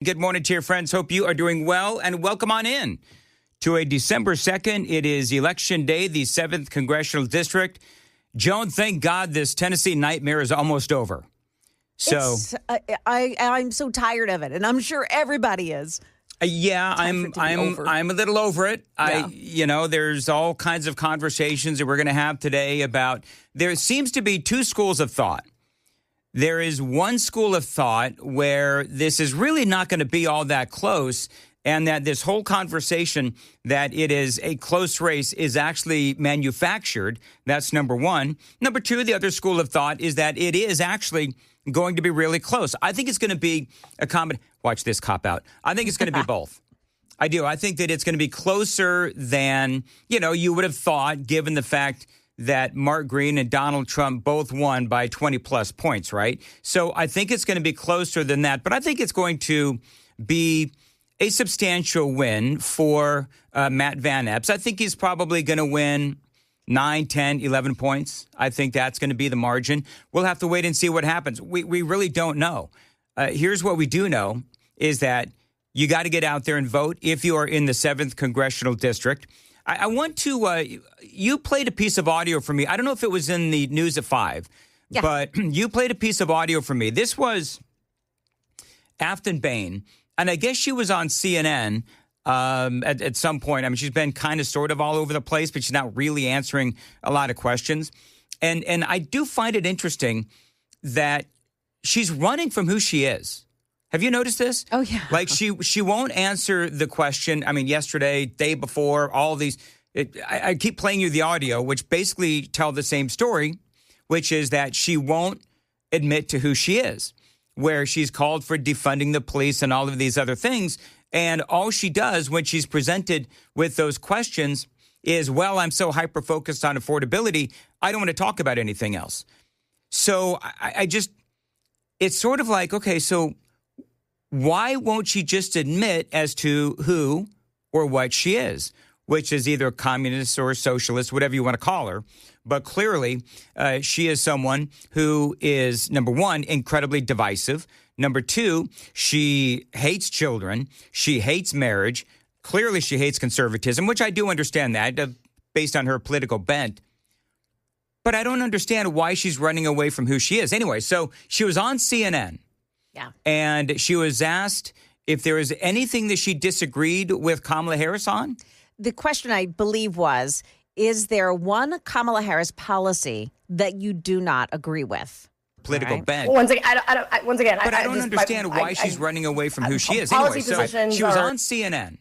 Good morning to your friends. Hope you are doing well, and welcome on in to a December 2nd. It is Election Day, the 7th Congressional District. Joan, thank God this Tennessee nightmare is almost over. So I'm so tired of it, and I'm sure everybody is. I'm a little over it. Yeah. There's all kinds of conversations that we're going to have today about. There seems to be two schools of thought. There is one school of thought where this is really not going to be all that close, and that this whole conversation that it is a close race is actually manufactured. That's number one. Number two, the other school of thought is that it is actually going to be really close. I think it's going to be a watch this cop out. I think it's going to be both. I do. I think that it's going to be closer than, you would have thought, given the fact that Mark Green and Donald Trump both won by 20-plus points, right? So I think it's going to be closer than that. But I think it's going to be a substantial win for Matt Van Epps. I think he's probably going to win 9, 10, 11 points. I think that's going to be the margin. We'll have to wait and see what happens. We really don't know. Here's what we do know is that you got to get out there and vote if you are in the 7th Congressional District. I want to, you played a piece of audio for me. I don't know if it was in the news at 5, but you played a piece of audio for me. This was Aftyn Behn, and I guess she was on CNN at some point. I mean, she's been kind of sort of all over the place, but she's not really answering a lot of questions. And I do find it interesting that she's running from who she is. Have you noticed this? Oh, yeah. Like she won't answer the question. I mean, yesterday, day before, all these. I keep playing you the audio, which basically tell the same story, which is that she won't admit to who she is, where she's called for defunding the police and all of these other things. And all she does when she's presented with those questions is, well, I'm so hyper-focused on affordability, I don't want to talk about anything else. So I just, it's sort of like, okay, so why won't she just admit as to who or what she is, which is either a communist or a socialist, whatever you want to call her. But clearly, she is someone who is, number one, incredibly divisive. Number two, she hates children. She hates marriage. Clearly, she hates conservatism, which I do understand that based on her political bent. But I don't understand why she's running away from who she is. Anyway, so she was on CNN. Yeah. And she was asked if there was anything that she disagreed with Kamala Harris on. The question, I believe, was, is there one Kamala Harris policy that you do not agree with? Political bent. Well, once again, I don't understand why she's running away from who she is. Policy Anyway, positions she was are... on CNN.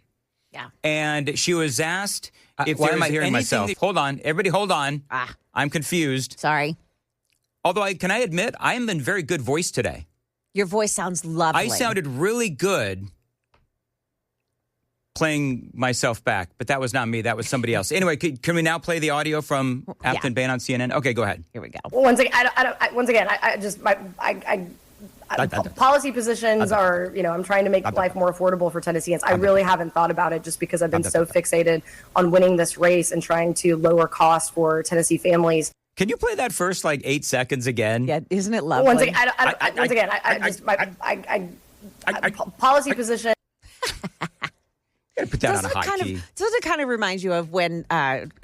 Yeah. And she was asked if why there am was I hearing anything myself? Hold on. Everybody hold on. Ah. I'm confused. Sorry. Although, can I admit, I am in very good voice today. Your voice sounds lovely. I sounded really good playing myself back, but that was not me. That was somebody else. Anyway, can we now play the audio from Aftyn Behn on CNN? Okay, go ahead. Here we go. Well, policy positions are, I'm trying to make life more affordable for Tennesseans. I really haven't thought about it just because I've been so fixated on winning this race and trying to lower costs for Tennessee families. Can you play that first 8 seconds again? Yeah, isn't it lovely? Policy position. Put that on a high key. Does it kind of remind you of when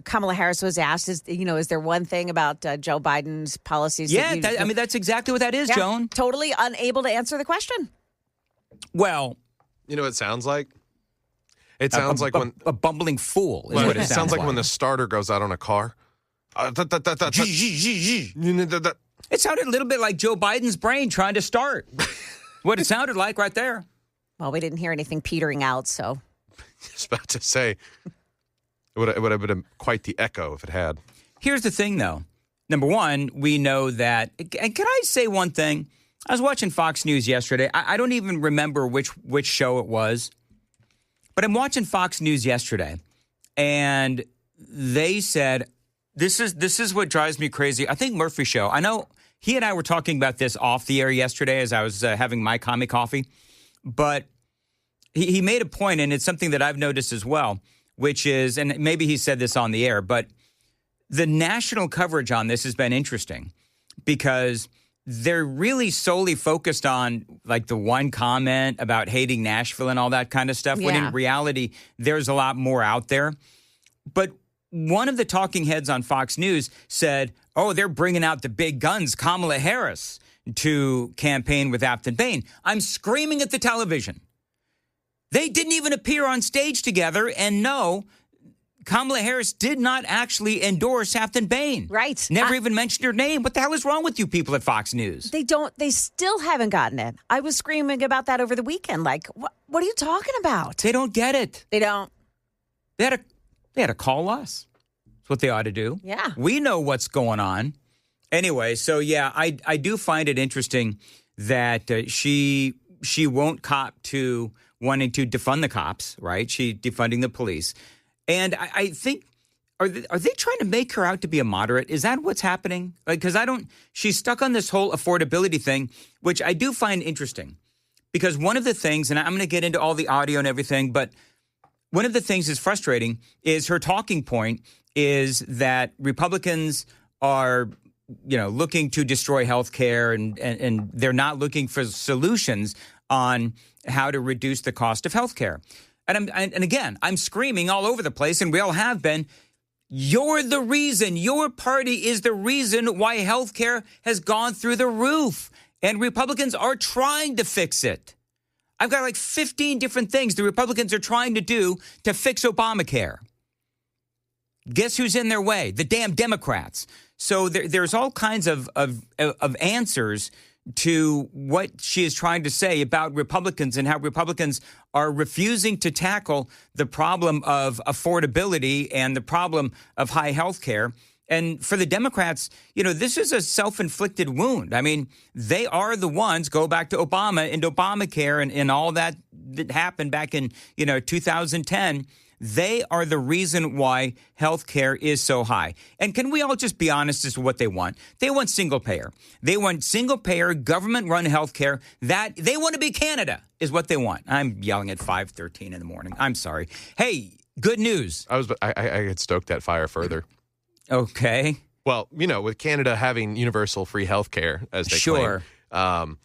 Kamala Harris was asked, is there one thing about Joe Biden's policies? Yeah, that's exactly what that is, Joan. Totally unable to answer the question. Well, you know what it sounds like? It sounds like when a bumbling fool is what it sounds like. When the starter goes out on a car. It sounded a little bit like Joe Biden's brain trying to start. What it sounded like right there. Well, we didn't hear anything petering out, so. I was about to say, it would have been quite the echo if it had. Here's the thing, though. Number one, we know that, and can I say one thing? I was watching Fox News yesterday. I don't even remember which show it was, but I'm watching Fox News yesterday, and they said, this is what drives me crazy. I think Murphy Show. I know he and I were talking about this off the air yesterday as I was having my commie coffee, but he made a point, and it's something that I've noticed as well, which is, and maybe he said this on the air, but the national coverage on this has been interesting because they're really solely focused on like the one comment about hating Nashville and all that kind of stuff, when in reality, there's a lot more out there. But one of the talking heads on Fox News said, oh, they're bringing out the big guns, Kamala Harris, to campaign with Aftyn Behn. I'm screaming at the television. They didn't even appear on stage together, and no, Kamala Harris did not actually endorse Aftyn Behn. Right. Never even mentioned her name. What the hell is wrong with you people at Fox News? They still haven't gotten it. I was screaming about that over the weekend. Like, what are you talking about? They don't get it. They don't. They had to call us. That's what they ought to do. Yeah. We know what's going on. Anyway, so yeah, I do find it interesting that she won't cop to wanting to defund the cops, right? She defunding the police. And I think, are they trying to make her out to be a moderate? Is that what's happening? Like, because she's stuck on this whole affordability thing, which I do find interesting. Because one of the things, and I'm going to get into all the audio and everything, but one of the things that's frustrating is her talking point is that Republicans are, looking to destroy health care and they're not looking for solutions on how to reduce the cost of health care. And again, I'm screaming all over the place, and we all have been. You're the reason. Your party is the reason why health care has gone through the roof. And Republicans are trying to fix it. I've got like 15 different things the Republicans are trying to do to fix Obamacare. Guess who's in their way? The damn Democrats. So there's all kinds of answers to what she is trying to say about Republicans and how Republicans are refusing to tackle the problem of affordability and the problem of high health care. And for the Democrats, this is a self-inflicted wound. I mean, they are the ones, go back to Obama and Obamacare and all that happened back in, 2010. They are the reason why health care is so high. And can we all just be honest as to what they want? They want single payer. They want single payer, government-run health care. That they want to be Canada is what they want. I'm yelling at 5:13 in the morning. I'm sorry. Hey, good news. I had stoked that fire further. Okay. Well, with Canada having universal free health care, as they claim,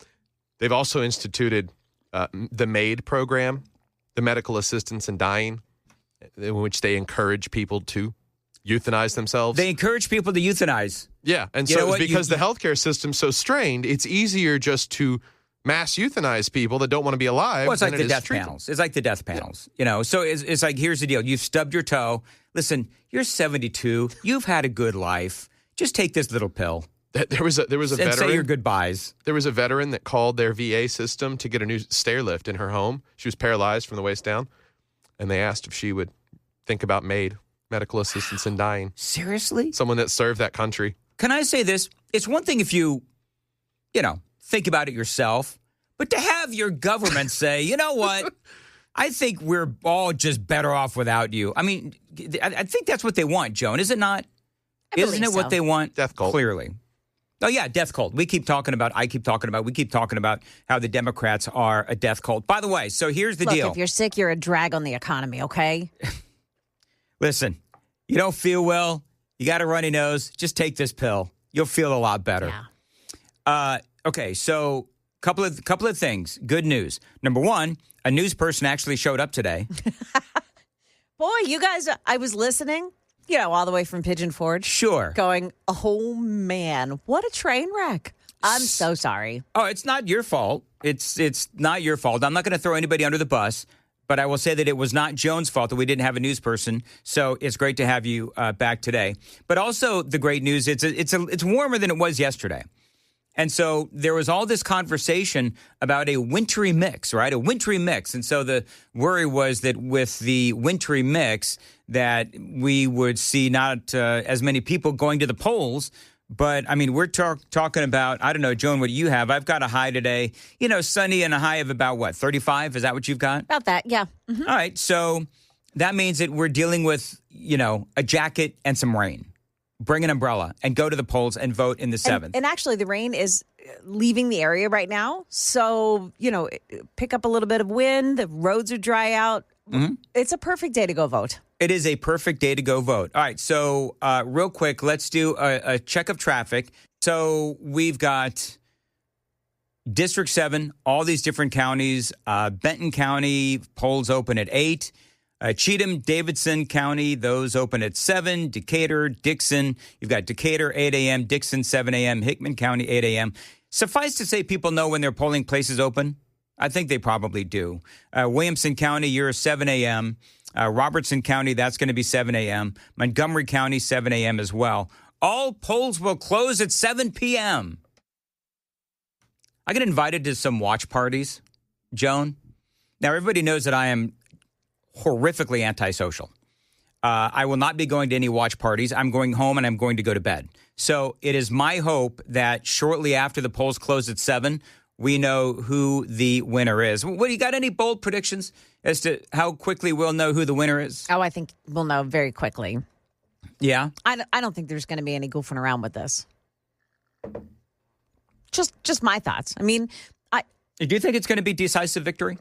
they've also instituted the MAID program, the Medical Assistance in Dying, in which they encourage people to euthanize themselves. They encourage people to euthanize. Yeah, and so because the healthcare system's so strained, it's easier just to mass euthanize people that don't want to be alive. Well, it's like the death panels. It's like the death panels. So it's like, here's the deal. You've stubbed your toe. Listen, you're 72. You've had a good life. Just take this little pill. There was a veteran. And say your goodbyes. There was a veteran that called their VA system to get a new stair lift in her home. She was paralyzed from the waist down. And they asked if she would think about MAID, Medical Assistance in Dying. Seriously? Someone that served that country. Can I say this? It's one thing if you, think about it yourself, but to have your government say, you know what, I think we're all just better off without you. I mean, I think that's what they want, Joan, is it not? Isn't it what they want? Death cult. Clearly. Oh, yeah, death cult. We keep talking about how the Democrats are a death cult. By the way, so here's the deal. If you're sick, you're a drag on the economy, okay? Listen, you don't feel well, you got a runny nose, just take this pill. You'll feel a lot better. Yeah. Okay, so couple of things. Good news. Number one, a news person actually showed up today. Boy, you guys, I was listening. All the way from Pigeon Forge. Sure. Going, oh, man, what a train wreck. I'm so sorry. Oh, it's not your fault. It's not your fault. I'm not going to throw anybody under the bus, but I will say that it was not Joan's fault that we didn't have a news person. So it's great to have you back today. But also the great news, it's warmer than it was yesterday. And so there was all this conversation about a wintry mix, right? A wintry mix. And so the worry was that with the wintry mix that we would see not as many people going to the polls. But, I mean, we're talking about, I don't know, Joan, what do you have? I've got a high today, sunny and a high of about, 35? Is that what you've got? About that, yeah. Mm-hmm. All right. So that means that we're dealing with, a jacket and some rain. Bring an umbrella and go to the polls and vote in the 7th. And actually, the rain is leaving the area right now. So, pick up a little bit of wind. The roads are dry out. Mm-hmm. It's a perfect day to go vote. It is a perfect day to go vote. All right. So real quick, let's do a check of traffic. So we've got District 7, all these different counties. Benton County, polls open at 8. Cheatham, Davidson County, those open at 7. Decatur, Dixon, you've got Decatur, 8 a.m., Dixon, 7 a.m., Hickman County, 8 a.m. Suffice to say, people know when their polling places open. I think they probably do. Williamson County, you're 7 a.m. Robertson County, that's going to be 7 a.m. Montgomery County, 7 a.m. as well. All polls will close at 7 p.m. I get invited to some watch parties, Joan. Now, everybody knows that I am horrifically antisocial. I will not be going to any watch parties. I'm going home and I'm going to go to bed. So it is my hope that shortly after the polls close at 7, we know who the winner is. What, you got any bold predictions as to how quickly we'll know who the winner is? Oh, I think we'll know very quickly. Yeah? I don't think there's going to be any goofing around with this. Just my thoughts. I mean, do you think it's going to be decisive victory?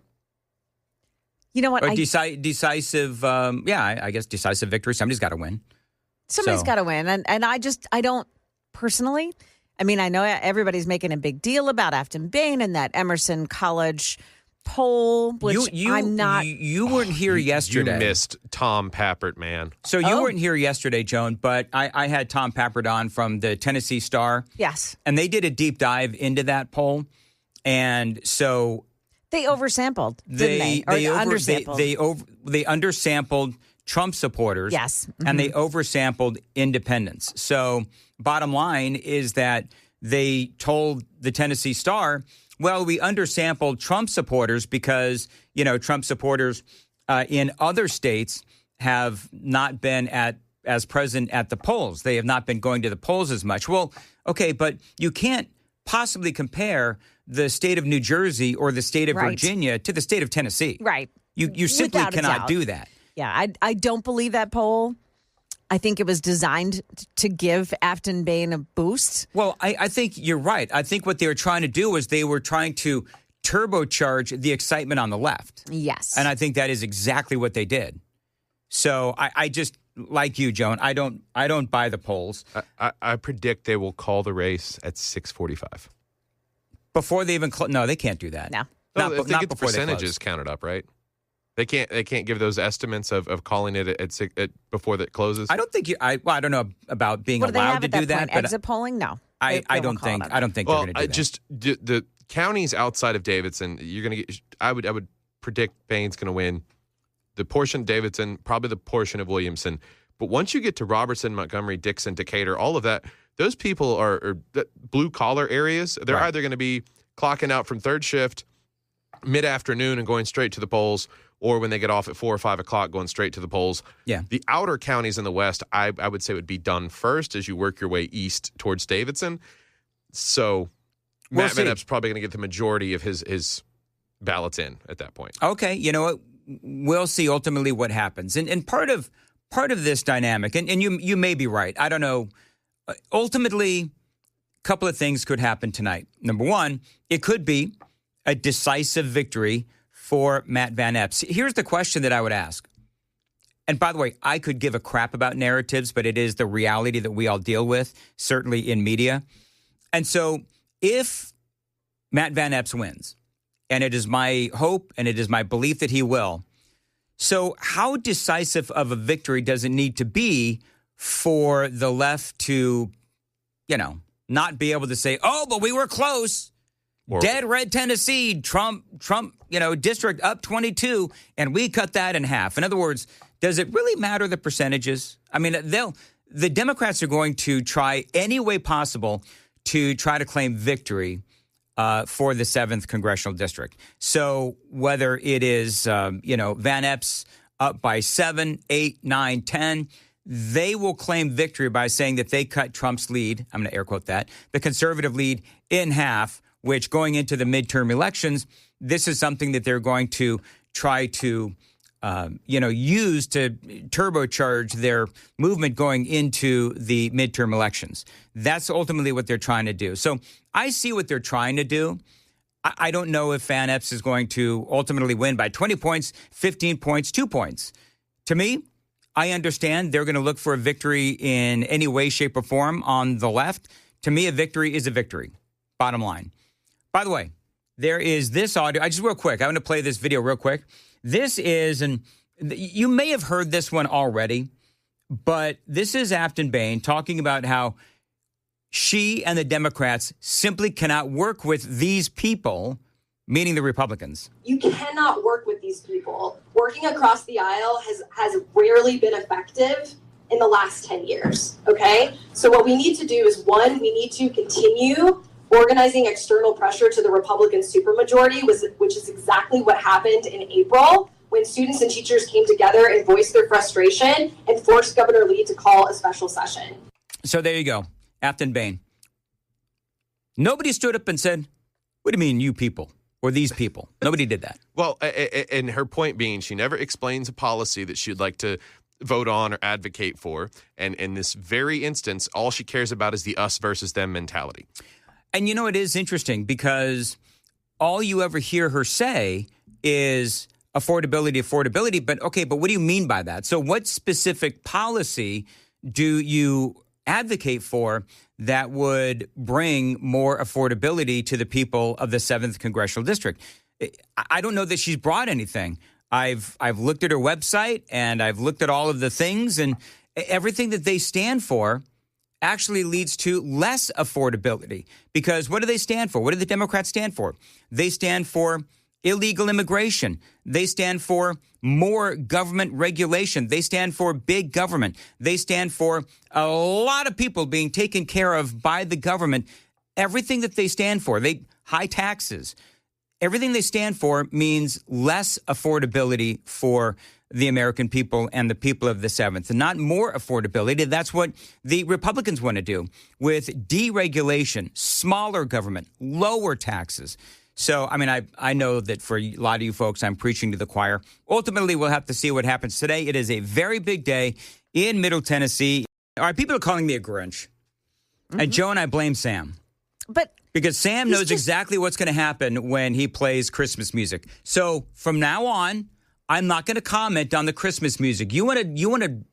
You know what? Or decisive, I guess decisive victory. Somebody's got to win. Somebody's got to win. And I don't personally. I mean, I know everybody's making a big deal about Aftyn Behn and that Emerson College poll, which I'm not. You weren't here yesterday. You missed Tom Pappert, man. So you weren't here yesterday, Joan, but I had Tom Pappert on from the Tennessee Star. Yes. And they did a deep dive into that poll. And so they oversampled, didn't they? Or undersampled. They undersampled Trump supporters. Yes. Mm-hmm. And they oversampled independents. So bottom line is that they told the Tennessee Star, well, we undersampled Trump supporters because, Trump supporters in other states have not been as present at the polls. They have not been going to the polls as much. Well, okay, but you can't possibly compare the state of New Jersey or the state of Virginia to the state of Tennessee. Right. You simply cannot do that. Yeah, I don't believe that poll. I think it was designed to give Aftyn Behn a boost. Well, I think you're right. I think what they were trying to do was they were trying to turbocharge the excitement on the left. Yes. And I think that is exactly what they did. So I just, like you, Joan, I don't buy the polls. I predict they will call the race at 6:45. Before they even no, they can't do that. No. Not get the percentages counted up, right? They can't give those estimates of calling it at before that closes. I don't think I don't know about being allowed to do that. But exit polling, no. I don't think they're going to do that. Just the counties outside of Davidson, you're going to get. I would predict Bain's going to win the portion of Davidson, probably the portion of Williamson. But once you get to Robertson, Montgomery, Dixon, Decatur, all of that, those people are blue collar areas. They're either going to be clocking out from third shift mid-afternoon and going straight to the polls, or when they get off at 4 or 5 o'clock going straight to the polls. Yeah. The outer counties in the West, I would say would be done first as you work your way east towards Davidson. So Matt Van Epps probably going to get the majority of his ballots in at that point. Okay. You know what? We'll see ultimately what happens. And part of this dynamic, and you may be right. I don't know. Ultimately, a couple of things could happen tonight. Number one, it could be a decisive victory for Matt Van Epps. Here's the question that I would ask. And by the way, I could give a crap about narratives, but it is the reality that we all deal with, certainly in media. And so if Matt Van Epps wins, and it is my hope and it is my belief that he will, so how decisive of a victory does it need to be for the left to, not be able to say, oh, but we were close. Dead red Tennessee, Trump, district up 22, and we cut that in half. In other words, does it really matter the percentages? I mean, the Democrats are going to try any way possible to try to claim victory for the 7th congressional district. So whether it is, Van Epps up by 7, 8, 9, 10, they will claim victory by saying that they cut Trump's lead. I'm going to air quote that, the conservative lead in half, which going into the midterm elections, this is something that they're going to try to, use to turbocharge their movement going into the midterm elections. That's ultimately what they're trying to do. So I see what they're trying to do. I don't know if Van Epps is going to ultimately win by 20 points, 15 points, 2 points. To me, I understand they're going to look for a victory in any way, shape, or form on the left. To me, a victory is a victory, bottom line. By the way, there is this audio. I just real quick. I want to play this video real quick. This is you may have heard this one already, but this is Aftyn Behn talking about how she and the Democrats simply cannot work with these people, meaning the Republicans. You cannot work with these people. Working across the aisle has rarely been effective in the last 10 years, okay? So what we need to do is, one, we need to continue organizing external pressure to the Republican supermajority, which is exactly what happened in April when students and teachers came together and voiced their frustration and forced Governor Lee to call a special session. So there you go, Aftyn Behn. Nobody stood up and said, what do you mean you people? Or these people. Nobody did that. Well, and her point being, she never explains a policy that she'd like to vote on or advocate for. And in this very instance, all she cares about is the us versus them mentality. And you know, it is interesting because all you ever hear her say is affordability. But okay, but what do you mean by that? So what specific policy do you advocate for that would bring more affordability to the people of the 7th Congressional District? I don't know that she's brought anything. I've looked at her website and I've looked at all of the things, and everything that they stand for actually leads to less affordability. Because what do they stand for? What do the Democrats stand for? They stand for illegal immigration. They stand for more government regulation. They stand for big government. They stand for a lot of people being taken care of by the government. Everything that they stand for, high taxes. Everything they stand for means less affordability for the American people and the people of the 7th, and not more affordability. That's what the Republicans want to do with deregulation, smaller government, lower taxes. So, I mean, I know that for a lot of you folks, I'm preaching to the choir. Ultimately, we'll have to see what happens today. It is a very big day in Middle Tennessee. All right, people are calling me a Grinch. Mm-hmm. And Joe and I blame Sam. Because Sam knows exactly what's going to happen when he plays Christmas music. So from now on, I'm not going to comment on the Christmas music. You want to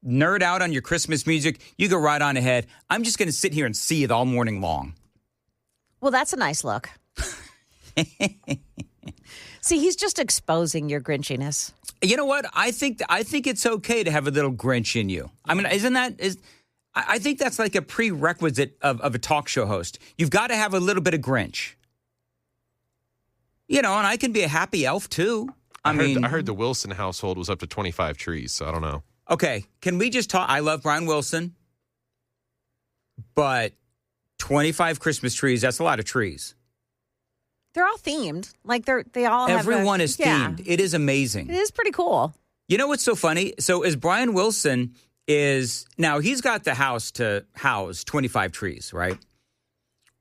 nerd out on your Christmas music? You go right on ahead. I'm just going to sit here and seethe all morning long. Well, that's a nice look. See, he's just exposing your Grinchiness. You know what? I think it's okay to have a little Grinch in you. I mean, I think that's like a prerequisite of a talk show host. You've got to have a little bit of Grinch. You know, and I can be a happy elf, too. I heard the Wilson household was up to 25 trees, so I don't know. Okay, can we just talk? I love Brian Wilson, but 25 Christmas trees, that's a lot of trees. They're all themed. Like they all have Everyone is themed. It is amazing. It is pretty cool. You know what's so funny? So as Brian Wilson now he's got the house to house 25 trees, right?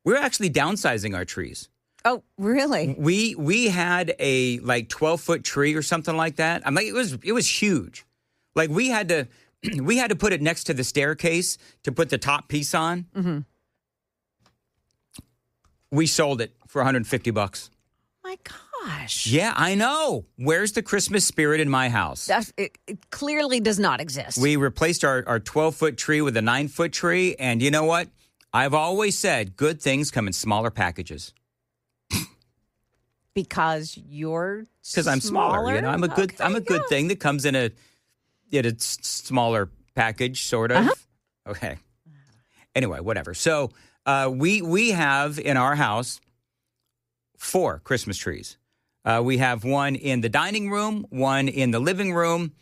We're actually downsizing our trees. Oh, really? We had a like 12-foot tree or something like that. I'm like, it was huge. Like we had to put it next to the staircase to put the top piece on. Mm-hmm. We sold it for $150. My gosh. Yeah, I know. Where's the Christmas spirit in my house? It clearly does not exist. We replaced our 12-foot tree with a 9-foot tree. And you know what? I've always said good things come in smaller packages. Because I'm smaller. You know, I'm a good thing that comes in a smaller package, sort of. Uh-huh. Okay. Anyway, whatever. So we have in our house 4 Christmas trees. We have one in the dining room, one in the living room.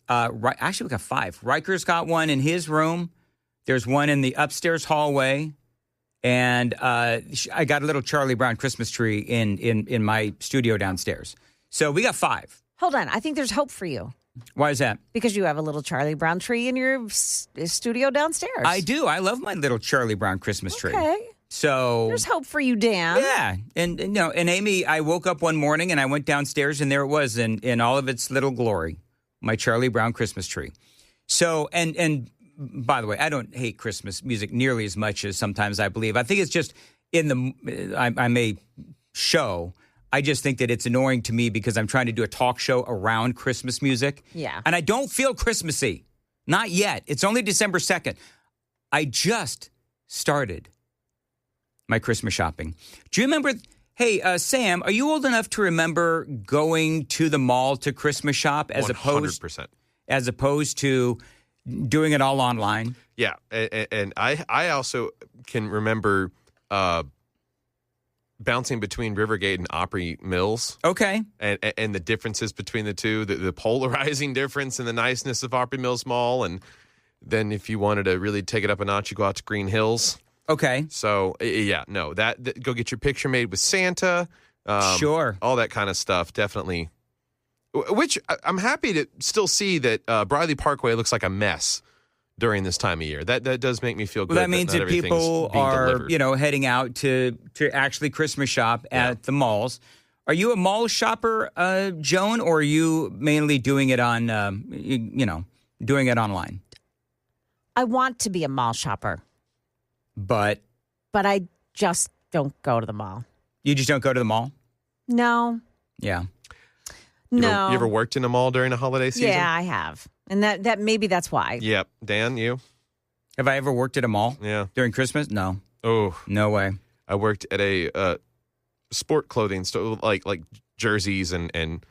Actually, we got 5. Riker's got one in his room. There's one in the upstairs hallway. And I got a little Charlie Brown Christmas tree in my studio downstairs. So we got 5. Hold on. I think there's hope for you. Why is that? Because you have a little Charlie Brown tree in your studio downstairs. I do. I love my little Charlie Brown Christmas tree. Okay. So there's hope for you, Dan. Yeah. And Amy, I woke up one morning and I went downstairs and there it was in all of its little glory, my Charlie Brown Christmas tree. So, and by the way, I don't hate Christmas music nearly as much as sometimes I believe. I think it's just I may show. I just think that it's annoying to me because I'm trying to do a talk show around Christmas music. Yeah. And I don't feel Christmassy. Not yet. It's only December 2nd. I just started my Christmas shopping. Do you remember? Hey, Sam, are you old enough to remember going to the mall to Christmas shop as 100%. opposed to doing it all online? Yeah, and I also can remember bouncing between Rivergate and Opry Mills. Okay. And the differences between the two, the polarizing difference and the niceness of Opry Mills Mall. And then if you wanted to really take it up a notch, you go out to Green Hills. Okay. So, yeah, no, that go get your picture made with Santa. Sure. All that kind of stuff, definitely. Which I'm happy to still see that Briley Parkway looks like a mess during this time of year. That does make me feel good. Well, that means that people are, delivered. heading out to actually Christmas shop at the malls. Are you a mall shopper, Joan, or are you mainly doing it on, doing it online? I want to be a mall shopper. But I just don't go to the mall. You just don't go to the mall? No. Yeah. You ever worked in a mall during a holiday season? Yeah, I have. And that maybe that's why. Yep. Dan, you? Have I ever worked at a mall? Yeah. During Christmas? No. Oh. No way. I worked at a sport clothing store, like jerseys and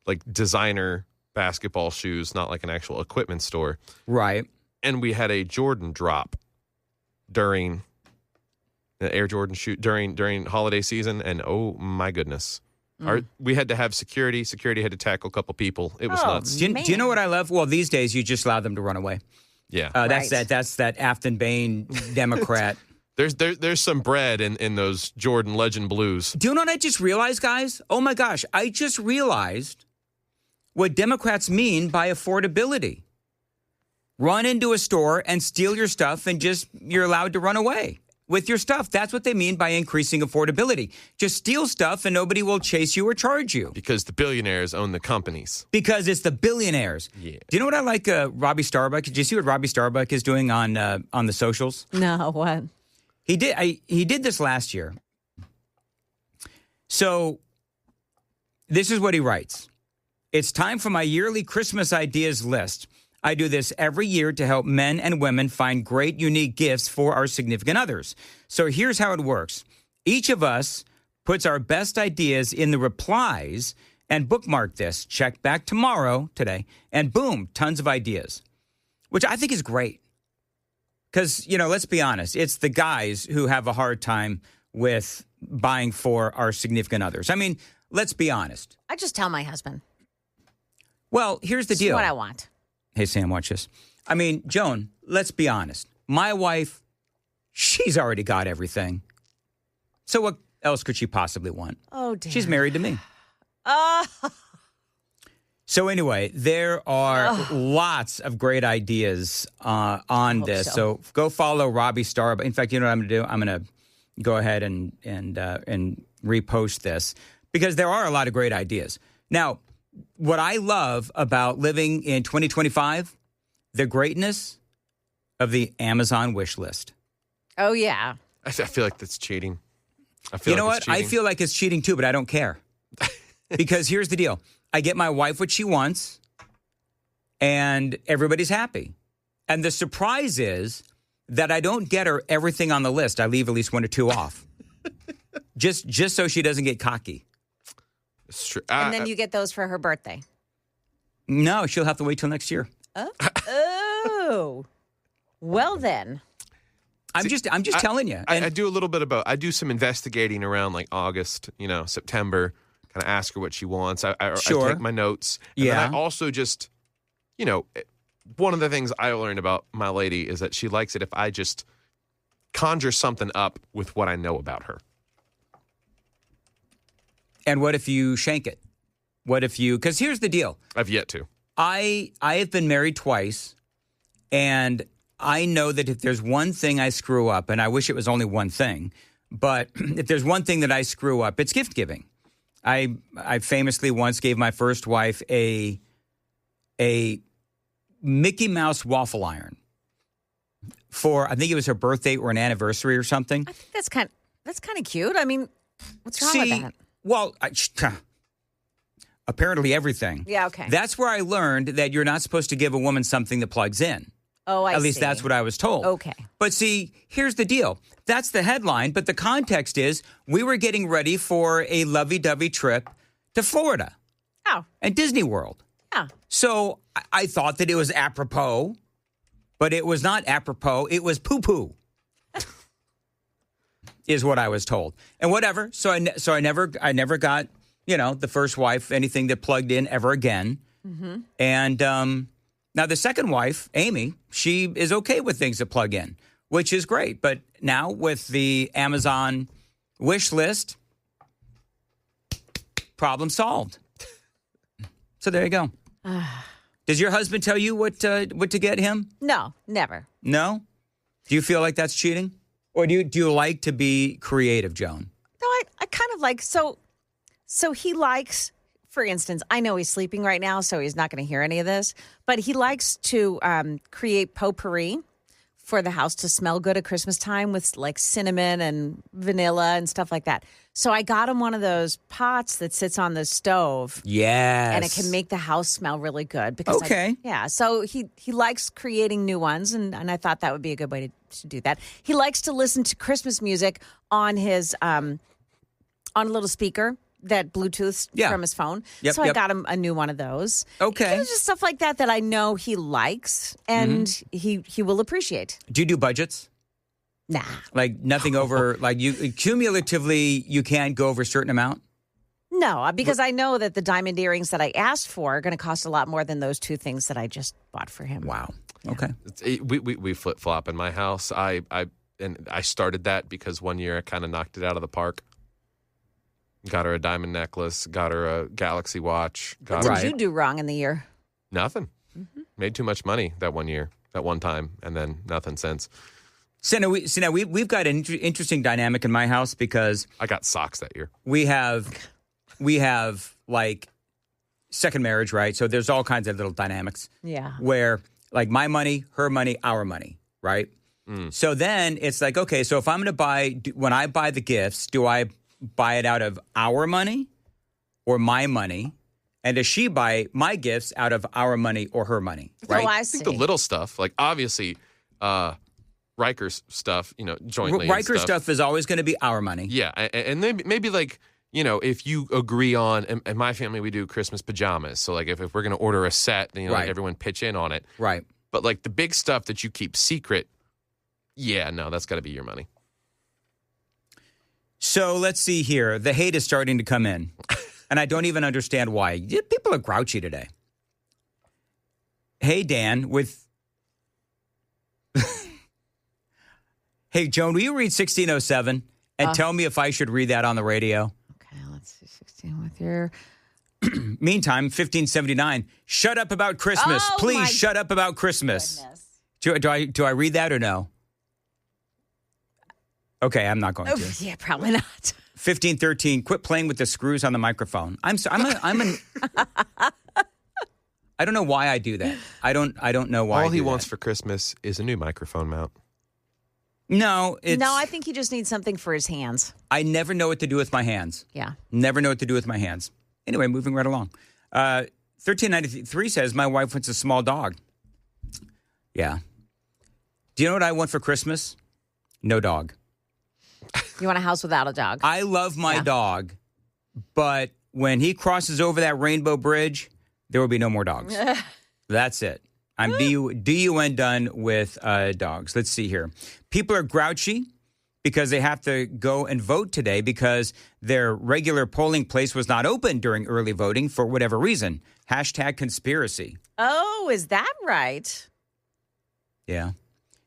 like designer basketball shoes, not like an actual equipment store. Right. And we had a Jordan drop during the Air Jordan shoot during holiday season, and oh my goodness. We had to have security. Security had to tackle a couple people. It was nuts. Do you know what I love? Well, these days you just allow them to run away. Yeah. That's that Aftyn Behn Democrat. There's some bread in those Jordan Legend blues. Do you know what I just realized, guys? Oh my gosh, I just realized what Democrats mean by affordability. Run into a store and steal your stuff and you're allowed to run away with your stuff. That's what they mean by increasing affordability. Just steal stuff and nobody will chase you or charge you. Because the billionaires own the companies. Because it's the billionaires. Yeah. Do you know what I like Robbie Starbuck? Did you see what Robbie Starbuck is doing on the socials? No, what? He did this last year. So this is what he writes. It's time for my yearly Christmas ideas list. I do this every year to help men and women find great, unique gifts for our significant others. So here's how it works. Each of us puts our best ideas in the replies and bookmark this. Check back today, and boom, tons of ideas, which I think is great. Because, let's be honest, it's the guys who have a hard time with buying for our significant others. I mean, let's be honest. I just tell my husband. Well, here's the deal. What I want. Hey, Sam, watch this. I mean, Joan, let's be honest. My wife, she's already got everything. So what else could she possibly want? Oh, dear. She's married to me. So anyway, there are lots of great ideas on this. So go follow Robbie Starbuck. In fact, you know what I'm going to do? I'm going to go ahead and repost this because there are a lot of great ideas. Now, what I love about living in 2025, the greatness of the Amazon wish list. Oh, yeah. I feel like that's cheating. You know what? I feel like it's cheating too, but I don't care. Because here's the deal. I get my wife what she wants, and everybody's happy. And the surprise is that I don't get her everything on the list. I leave at least 1 or 2 off. just so she doesn't get cocky. It's true. And then you get those for her birthday. No, she'll have to wait till next year. Oh. Well then. I'm just telling you. I do a little bit about. I do some investigating around like August, September. Kind of ask her what she wants. I take my notes. And then I also just, one of the things I learned about my lady is that she likes it if I just conjure something up with what I know about her. And what if you shank it? What if you, because here's the deal. I've yet to. I have been married twice, and I know that if there's one thing I screw up, and I wish it was only one thing, but if there's one thing that I screw up, it's gift giving. I famously once gave my first wife a Mickey Mouse waffle iron for, I think it was her birthday or an anniversary or something. I think that's kind of cute. I mean, what's wrong with that? Well, apparently everything. Yeah, okay. That's where I learned that you're not supposed to give a woman something that plugs in. Oh, I see. At least that's what I was told. Okay. But see, here's the deal. That's the headline, but the context is we were getting ready for a lovey-dovey trip to Florida. Oh. And Disney World. Yeah. So I thought that it was apropos, but it was not apropos. It was poo-poo, is what I was told. And whatever. So I never got, the first wife, anything that plugged in ever again. Mm-hmm. And now the second wife, Amy, she is okay with things that plug in, which is great. But now with the Amazon wish list, problem solved. So there you go. Does your husband tell you what to get him? No, never. No? Do you feel like that's cheating? Or do you like to be creative, Joan? No, I kind of like, so he likes, for instance, I know he's sleeping right now, so he's not going to hear any of this, but he likes to create potpourri for the house to smell good at Christmas time with like cinnamon and vanilla and stuff like that. So I got him one of those pots that sits on the stove. Yes. And it can make the house smell really good. Because okay. So he likes creating new ones, and I thought that would be a good way to do that. He likes to listen to Christmas music on his on a little speaker that Bluetooth from his phone. Yep, so I got him a new one of those. Okay. It's just stuff like that I know he likes and he will appreciate. Do you do budgets? Nah. Like nothing over, like you cumulatively, you can't go over a certain amount? No, because I know that the diamond earrings that I asked for are going to cost a lot more than those two things that I just bought for him. Wow. Yeah. Okay. We flip flop in my house. I started that because one year I kind of knocked it out of the park. Got her a diamond necklace. Got her a Galaxy watch. What did you do wrong in the year? Nothing. Mm-hmm. Made too much money that one year, that one time, and then nothing since. So now we've got an interesting dynamic in my house because I got socks that year. We have like second marriage, right? So there's all kinds of little dynamics. Yeah. Where like my money, her money, our money, right? Mm. So then it's like, okay, so if I'm going to when I buy the gifts, do I buy it out of our money or my money? And does she buy my gifts out of our money or her money? Right? Oh, I think the little stuff, like obviously, Riker's stuff, jointly. Riker's stuff is always going to be our money. Yeah, and then maybe like, if you agree on, in my family we do Christmas pajamas. So like if we're going to order a set, then like everyone pitch in on it. Right. But like the big stuff that you keep secret, that's got to be your money. So let's see here. The hate is starting to come in. And I don't even understand why. People are grouchy today. Hey, Dan, Hey, Joan, will you read 1607 and tell me if I should read that on the radio? Okay, let's see. 16 with your... Meantime, 1579. Shut up about Christmas. Oh, Please shut up about Christmas. Goodness. Do I read that or no? Okay, I'm not going to. Yeah, probably not. 1513. Quit playing with the screws on the microphone. I don't know why I do that. I don't know why. All he wants for Christmas is a new microphone mount. No, I think he just needs something for his hands. I never know what to do with my hands. Yeah. Never know what to do with my hands. Anyway, moving right along. 1393 says, my wife wants a small dog. Yeah. Do you know what I want for Christmas? No dog. You want a house without a dog? I love my dog, but when he crosses over that rainbow bridge, there will be no more dogs. That's it. I'm DUN done with dogs. Let's see here. People are grouchy because they have to go and vote today because their regular polling place was not open during early voting for whatever reason. #conspiracy. Oh, is that right? Yeah.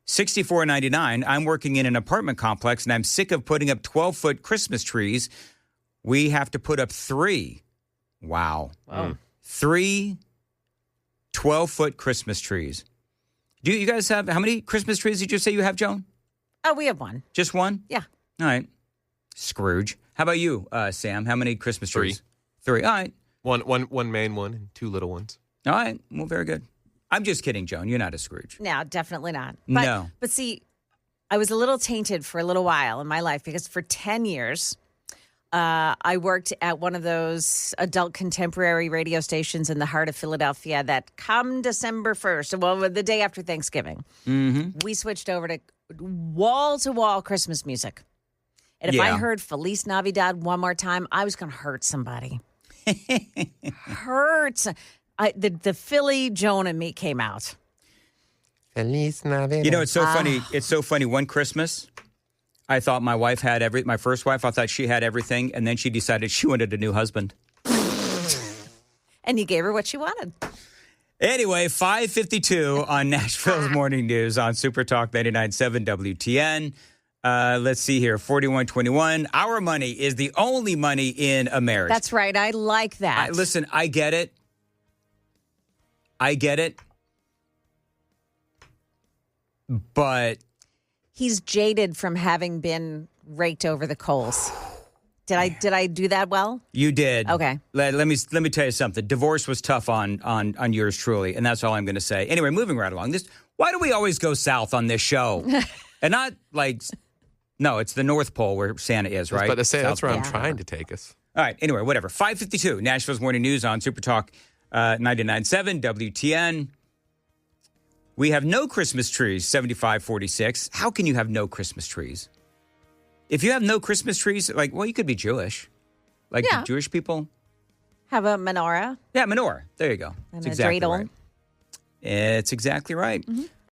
64.99. I'm working in an apartment complex and I'm sick of putting up 12-foot Christmas trees. We have to put up 3. Wow. 3 12-foot Christmas trees. Do you guys have, how many Christmas trees did you say you have, Joan? Oh, we have one. Just one? Yeah. All right. Scrooge. How about you, Sam? How many Christmas trees? 3. 3. All right. One main one and 2 little ones. All right. Well, very good. I'm just kidding, Joan. You're not a Scrooge. No, definitely not. No. But see, I was a little tainted for a little while in my life because for 10 years, I worked at one of those adult contemporary radio stations in the heart of Philadelphia that come December 1st, well, the day after Thanksgiving, we switched over to wall-to-wall Christmas music. And if I heard Feliz Navidad one more time, I was going to hurt somebody. The Philly Joan and me came out. Feliz Navidad. You know, it's so funny. It's so funny. One Christmas, I thought my wife had my first wife, I thought she had everything, and then she decided she wanted a new husband. And you gave her what she wanted. Anyway, 5:52 on Nashville's Morning News on Super Talk 99.7 WTN. Let's see here, 4121. Our money is the only money in a marriage. That's right. I like that. Listen, I get it. But he's jaded from having been raked over the coals. Did I do that well? You did. Okay. Let me tell you something. Divorce was tough on yours truly, and that's all I'm going to say. Anyway, moving right along. Why do we always go south on this show? And not like, no, it's the North Pole where Santa is, right? I was about to say, South that's where Pole. I'm trying to take us. All right. Anyway, whatever. 5:52. Nashville's Morning News on Super Talk 99.7 WTN. We have no Christmas trees, 7546. How can you have no Christmas trees? If you have no Christmas trees, you could be Jewish. Do Jewish people have a menorah? Yeah, menorah. There you go. And That's exactly dreidel. right. It's exactly right. Mm-hmm.